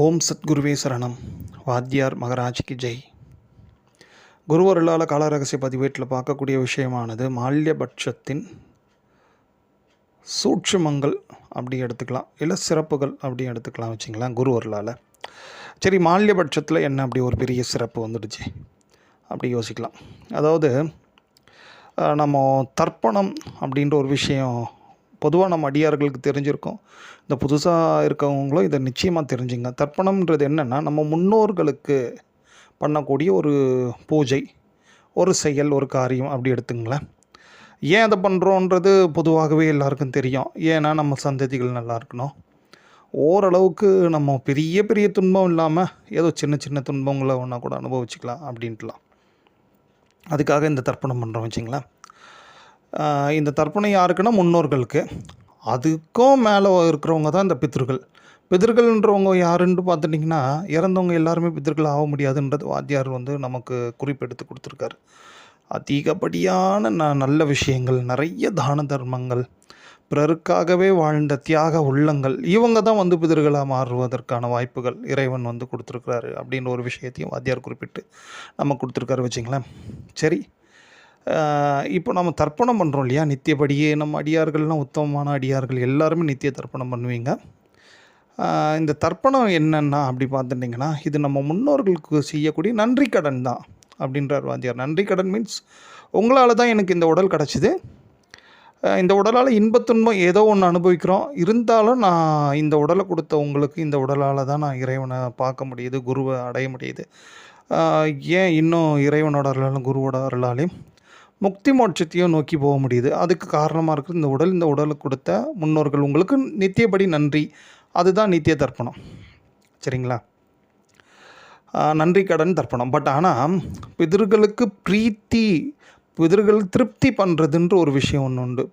ஓம் சத்குருவே சரணம். வாத்தியார் மகராஜ்க்கு ஜெய். குருவருளால் காலரகசிய பதிவேட்டில் பார்க்கக்கூடிய விஷயமானது மால்யபட்சத்தின் சூட்சுமங்கள் அப்படி எடுத்துக்கலாம், இல்லை சிறப்புகள் அப்படி எடுத்துக்கலாம் வச்சுங்களேன். குருவருளால் சரி, மால்யபட்சத்தில் என்ன அப்படி ஒரு பெரிய சிறப்பு வந்துடுச்சு அப்படி யோசிக்கலாம். அதாவது நம்ம தர்ப்பணம் அப்படின்ற ஒரு விஷயம் பொதுவாக நம்ம அடியார்களுக்கு தெரிஞ்சிருக்கோம். இந்த புதுசாக இருக்கவங்களும் இதை நிச்சயமாக தெரிஞ்சுங்க. தர்ப்பணம்ன்றது என்னென்னா, நம்ம முன்னோர்களுக்கு பண்ணக்கூடிய ஒரு பூஜை, ஒரு செயல், ஒரு காரியம் அப்படி எடுத்துங்களேன். ஏன் அதை பண்ணுறோன்றது பொதுவாகவே எல்லாருக்கும் தெரியும். ஏன்னா நம்ம சந்ததிகள் நல்லா இருக்கணும், ஓரளவுக்கு நம்ம பெரிய பெரிய துன்பம் இல்லாமல் ஏதோ சின்ன சின்ன துன்பங்களை ஒன்றா கூட அனுபவிச்சுக்கலாம் அப்படின்ட்டுலாம். அதுக்காக இந்த தர்ப்பணம் பண்ணுறோம் வச்சிங்களேன். இந்த தர்ப்பணம் யாருக்குன்னா முன்னோர்களுக்கு. அதுக்கும் மேலே இருக்கிறவங்க தான் இந்த பித்ருக்கள். பித்ருக்கள்ன்றவங்க யாருன்னு பார்த்துட்டிங்கன்னா, இறந்தவங்க எல்லாருமே பித்ருக்கள் ஆக முடியாதுன்றது வாத்தியார் நமக்கு குறிப்பெடுத்து கொடுத்துருக்காரு. அதிகப்படியான நல்ல விஷயங்கள், நிறைய தான தர்மங்கள், பிறருக்காகவே வாழ்ந்த தியாக உள்ளங்கள், இவங்க தான் பிதர்களாக மாறுவதற்கான வாய்ப்புகள் இறைவன் கொடுத்துருக்குறாரு அப்படின்ற ஒரு விஷயத்தையும் வாத்தியார் குறிப்பிட்டு நம்ம கொடுத்துருக்காரு வச்சிங்களேன். சரி, இப்போ நம்ம தர்ப்பணம் பண்ணுறோம் இல்லையா, நித்தியப்படியே நம்ம அடியார்கள்லாம் உத்தமமான அடியார்கள் எல்லாருமே நித்திய தர்ப்பணம் பண்ணுவீங்க. இந்த தர்ப்பணம் என்னென்னா அப்படி பார்த்துட்டிங்கன்னா, இது நம்ம முன்னோர்களுக்கு செய்யக்கூடிய நன்றி கடன் தான் அப்படின்றார் வாத்தியார். நன்றி கடன் மீன்ஸ், உங்களால் தான் எனக்கு இந்த உடல் கிடச்சிது, இந்த உடலால் இன்பத்துன்பம் ஏதோ ஒன்று அனுபவிக்கிறோம், இருந்தாலும் நான் இந்த உடலை கொடுத்த உங்களுக்கு இந்த உடலால் தான் நான் இறைவனை பார்க்க முடியுது, குருவை அடைய முடியுது. ஏன் இன்னும் இறைவனோட அருளாலும் குருவோட அருளாலையும் முக்தி மோட்சத்தையும் நோக்கி போக முடியுது. அதுக்கு காரணமாக இருக்குது இந்த உடல். இந்த உடலுக்கு கொடுத்த முன்னோர்கள் உங்களுக்கு நித்தியப்படி நன்றி. அதுதான் நித்திய தர்ப்பணம். சரிங்களா? நன்றி கடன் தர்ப்பணம். பட் ஆனால் பிதர்களுக்கு பிரீத்தி, பிதர்கள் திருப்தி பண்ணுறதுன்ற ஒரு விஷயம் ஒன்று உண்டு.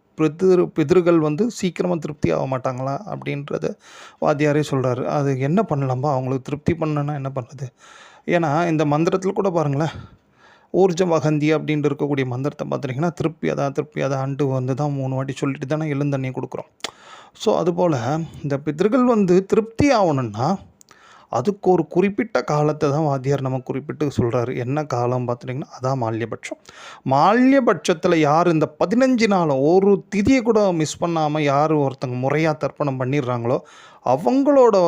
பிதர்கள் சீக்கிரமாக திருப்தி ஆக மாட்டாங்களா அப்படின்றத வாத்தியாரே சொல்கிறாரு. அது என்ன பண்ணலாம்பா, அவங்களுக்கு திருப்தி பண்ணணுன்னா என்ன பண்ணுறது? ஏன்னா இந்த மந்திரத்தில் கூட பாருங்களேன், ஊர்ஜவகந்தி அப்படின்ட்டு இருக்கக்கூடிய மந்திரத்தை பார்த்துட்டிங்கன்னா, திருப்பி அதை ஆண்டு தான் 3 வாட்டி சொல்லிட்டு தானே எழுந்தண்ணி கொடுக்குறோம். ஸோ அதுபோல் இந்த பிதர்கள் திருப்தி ஆகணுன்னா அதுக்கு ஒரு குறிப்பிட்ட காலத்தை தான் வாத்தியார் நமக்கு குறிப்பிட்டு சொல்கிறாரு. என்ன காலம் பார்த்துட்டிங்கன்னா, அதான் மால்யபட்சம். மால்யபட்சத்தில் யார் இந்த 15 நாள் ஒரு திதியை கூட மிஸ் பண்ணாமல் யார் ஒருத்தங்க முறையாக தர்ப்பணம் பண்ணிடுறாங்களோ அவங்களோட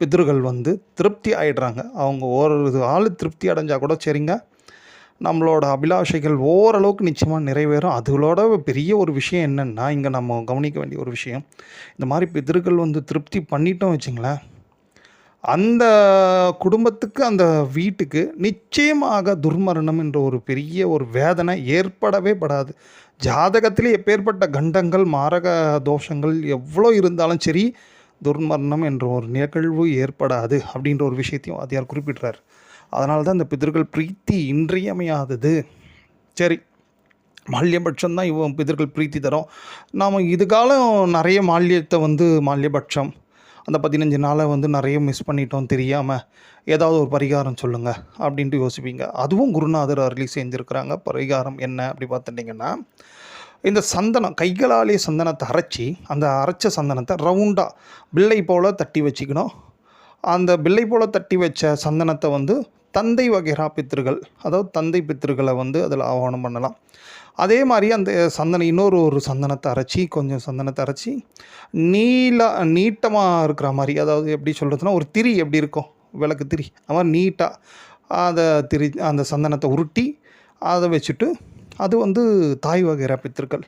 பிதர்கள் திருப்தி ஆகிடுறாங்க. அவங்க ஒரு ஆள் திருப்தி அடைஞ்சால் கூட சரிங்க, நம்மளோட அபிலாஷைகள் ஓரளவுக்கு நிச்சயமாக நிறைவேறும். அதுகளோட பெரிய ஒரு விஷயம் என்னென்னா, இங்கே நம்ம கவனிக்க வேண்டிய ஒரு விஷயம், இந்த மாதிரி பிதர்கள் திருப்தி பண்ணிட்டோம் வச்சுங்களேன், அந்த குடும்பத்துக்கு, அந்த வீட்டுக்கு நிச்சயமாக துர்மரணம் என்ற ஒரு பெரிய ஒரு வேதனை ஏற்படவே படாது. ஜாதகத்திலே எப்பேற்பட்ட கண்டங்கள், மாரக தோஷங்கள் எவ்வளோ இருந்தாலும் சரி, துர்மரணம் என்ற ஒரு நிகழ்வு ஏற்படாது அப்படின்ற ஒரு விஷயத்தையும் வாத்தியார் குறிப்பிடுறார். அதனால தான் இந்த பிதர்கள் பிரீத்தி இன்றியமையாதது. சரி, மால்யபட்சம் தான் பிதர்கள் பிரீத்தி தரும். நாம் இதுகாலம் நிறைய மால்யத்தை மால்யபட்சம் அந்த 15 நாளை நிறைய மிஸ் பண்ணிட்டோம் தெரியாமல், ஏதாவது ஒரு பரிகாரம் சொல்லுங்கள் அப்படின்ட்டு யோசிப்பீங்க. அதுவும் குருநாதர் அருளி செஞ்சுருக்கிறாங்க. பரிகாரம் என்ன அப்படி பார்த்துட்டிங்கன்னா, இந்த சந்தனம், கைகளாலே சந்தனத்தை அரைச்சி, அந்த அரைச்ச சந்தனத்தை ரவுண்டாக பிள்ளை போல் தட்டி வச்சுக்கணும். அந்த பிள்ளை போல் தட்டி வச்ச சந்தனத்தை தந்தை வகைரா பித்திருகள், அதாவது தந்தை பித்திருகளை அதில் ஆவானம் பண்ணலாம். அதே மாதிரி அந்த சந்தனம் இன்னொரு சந்தனத்தை அரைச்சி, கொஞ்சம் சந்தனத்தை அரைச்சி நீட்டமாக இருக்கிற மாதிரி, அதாவது எப்படி சொல்கிறதுனா, ஒரு திரி எப்படி இருக்கும், விளக்கு திரி, அது மாதிரி நீட்டாக அதை அந்த சந்தனத்தை உருட்டி அதை வச்சுட்டு, அது தாய் வகைரா பித்திருக்கள்.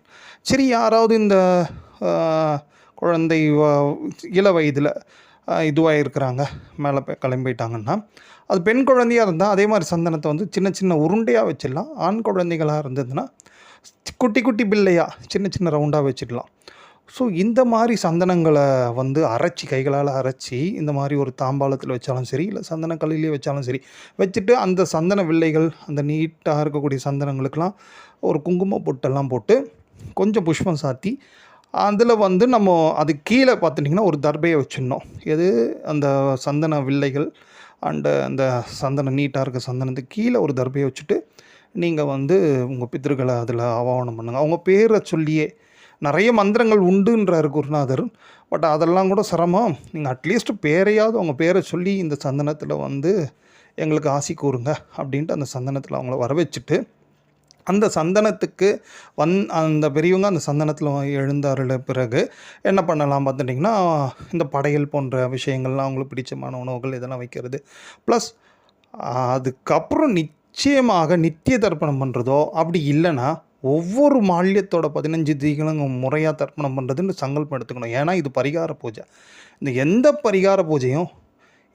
சரி, யாராவது இந்த குழந்தை இள வயதில் இதுவாக இருக்கிறாங்க, மேலே கிளம்பிட்டாங்கன்னா, அது பெண் குழந்தையாக இருந்தால் அதே மாதிரி சந்தனத்தை சின்ன சின்ன உருண்டையாக வச்சிடலாம். ஆண் குழந்தைகளாக இருந்ததுன்னா குட்டி குட்டி பிள்ளையாக சின்ன சின்ன ரவுண்டாக வச்சிடலாம். ஸோ இந்த மாதிரி சந்தனங்களை அரைச்சி, கைகளால் அரைச்சி, இந்த மாதிரி ஒரு தாம்பாளத்தில் வச்சாலும் சரி, இல்லை சந்தன கல்லிலே வச்சாலும் சரி, வச்சுட்டு அந்த சந்தன வில்லைகள், அந்த நீட்டாக இருக்கக்கூடிய சந்தனங்களுக்கெல்லாம் ஒரு குங்கும பொட்டெல்லாம் போட்டு கொஞ்சம் புஷ்பம் சாத்தி, அதில் நம்ம அது கீழே பார்த்துட்டிங்கன்னா ஒரு தர்பையை வச்சிடணும். எது, அந்த சந்தன வில்லைகள் அண்டு அந்த சந்தனம் நீட்டாக இருக்க சந்தனத்துக்கு கீழே ஒரு தர்பையை வச்சுட்டு நீங்கள் உங்கள் பித்திருக்களை அதில் ஆவாகனம் பண்ணுங்கள். அவங்க பேரை சொல்லியே நிறைய மந்திரங்கள் உண்டுன்றார் குருநாதர். பட் அதெல்லாம் கூட சிரமம். நீங்கள் அட்லீஸ்ட் பேரையாவது உங்கள் பேரை சொல்லி இந்த சந்தனத்தில் வந்து எங்களுக்கு ஆசி கூறுங்க அப்படின்ட்டு அந்த சந்தனத்தில் அவங்கள வர வச்சுட்டு, அந்த சந்தனத்துக்கு அந்த பெரியவங்க அந்த சந்தனத்தில் எழுந்தருள பிறகு என்ன பண்ணலாம் பார்த்துட்டிங்கன்னா, இந்த படையல் போன்ற விஷயங்கள்லாம் அவங்களுக்கு பிடிச்சமான உணவுகள் இதெல்லாம் வைக்கிறது. ப்ளஸ் அதுக்கப்புறம் நிச்சயமாக நித்திய தர்ப்பணம் பண்ணுறதோ, அப்படி இல்லைன்னா ஒவ்வொரு மால்யத்தோட 15 திதிகளும் முறையாக தர்ப்பணம் பண்ணுறதுன்னு சங்கல்பம் எடுத்துக்கணும். ஏன்னா இது பரிகார பூஜை. இந்த எந்த பரிகார பூஜையும்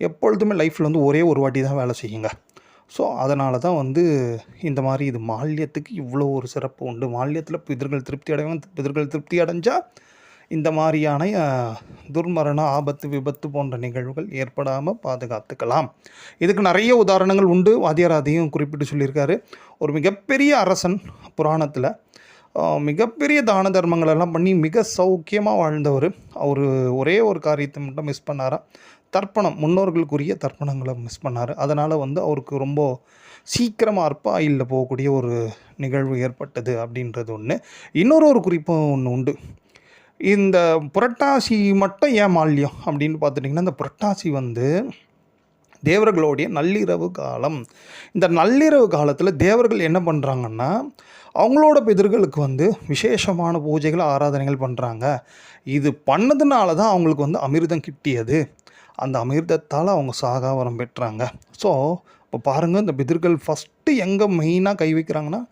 எப்பொழுதுமே லைஃப்பில் வந்து ஒரே ஒரு வாட்டி தான் வேலை செய்யுங்க. ஸோ அதனால தான் வந்து இந்த மாதிரி இது மால்யத்துக்கு இவ்வளோ ஒரு சிறப்பு உண்டு. மால்யத்தில் பிதர்கள் திருப்தி அடைவாங்க. பிதர்கள் திருப்தி அடைஞ்சால் இந்த மாதிரியான துர்மரண, ஆபத்து, விபத்து போன்ற நிகழ்வுகள் ஏற்படாமல் பாதுகாத்துக்கலாம். இதுக்கு நிறைய உதாரணங்கள் உண்டு. வாத்தியார் அதையும் குறிப்பிட்டு சொல்லியிருக்காரு. ஒரு மிகப்பெரிய அரசன் புராணத்தில் மிகப்பெரிய தான தர்மங்களெல்லாம் பண்ணி மிக சௌக்கியமாக வாழ்ந்தவர். அவர் ஒரே ஒரு காரியத்தை மட்டும் மிஸ் பண்ணாராம். தர்ப்பணம், முன்னோர்களுக்குரிய தர்ப்பணங்களை மிஸ் பண்ணார். அதனால் வந்து அவருக்கு ரொம்ப சீக்கிரமாக அற்ப ஆயுளில் போகக்கூடிய ஒரு நிகழ்வு ஏற்பட்டது அப்படின்றது ஒன்று. இன்னொரு குறிப்பு ஒன்று உண்டு. இந்த புரட்டாசி மட்டும் ஏன் மால்யம் அப்படின்னு பார்த்துட்டிங்கன்னா, இந்த புரட்டாசி வந்து தேவர்களுடைய நள்ளிரவு காலம். இந்த நள்ளிரவு காலத்தில் தேவர்கள் என்ன பண்ணுறாங்கன்னா, அவங்களோட பிதர்களுக்கு வந்து விசேஷமான பூஜைகள், ஆராதனைகள் பண்ணுறாங்க. இது பண்ணதுனால தான் அவங்களுக்கு வந்து அமிர்தம் கிட்டியது. அந்த அமிர்தத்தால் அவங்க சாகாவரம் பெற்றாங்க. ஸோ இப்போ பாருங்கள், இந்த பிதர்கள் ஃபஸ்ட்டு எங்கே மெயினாக கை வைக்கிறாங்கன்னா,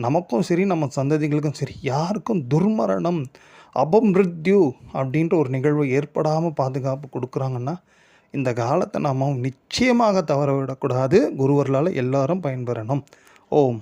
நமக்கும் சரி நம்ம சந்ததிகளுக்கும் சரி யாருக்கும் துர்மரணம், அபமிருத்யு அப்படின்ற ஒரு நிகழ்வு ஏற்படாமல் பாதுகாப்பு கொடுக்குறாங்கன்னா, இந்த காலத்தை நாம் நிச்சயமாக தவற விடக்கூடாது. குருவர்களால் எல்லாரும் பயன்பெறணும். ஓம்.